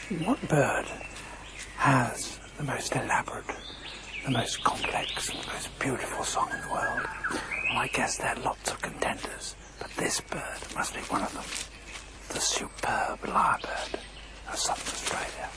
What bird has the most elaborate, the most complex, and the most beautiful song in the world? Well, I guess there are lots of contenders, but this bird must be one of them. The superb lyrebird of Southern Australia.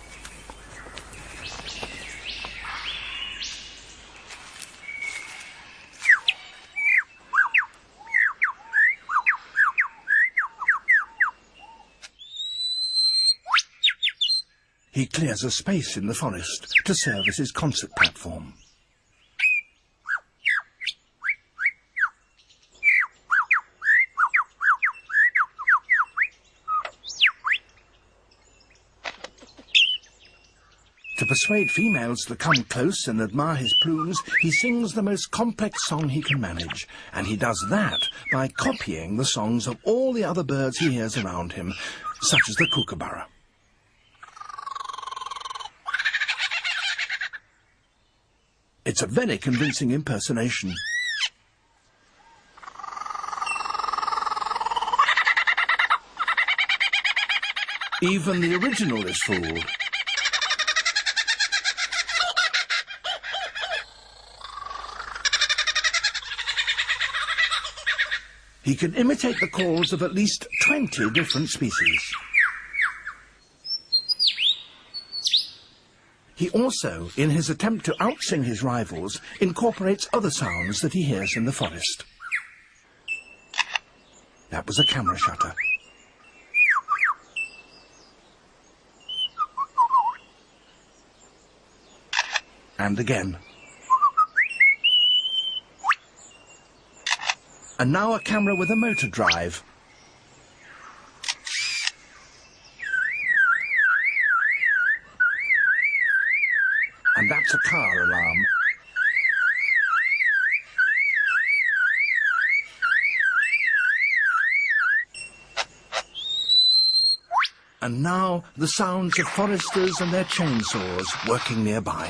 He clears a space in the forest to serve as his concert platform. To persuade females to come close and admire his plumes, he sings the most complex song he can manage, and he does that by copying the songs of all the other birds he hears around him, such as the kookaburra. It's a very convincing impersonation. Even the original is fooled. He can imitate the calls of at least 20 different species. He also, in his attempt to outsing his rivals, incorporates other sounds that he hears in the forest. That was a camera shutter. And again. And now a camera with a motor drive. And that's a car alarm. And now the sounds of foresters and their chainsaws working nearby.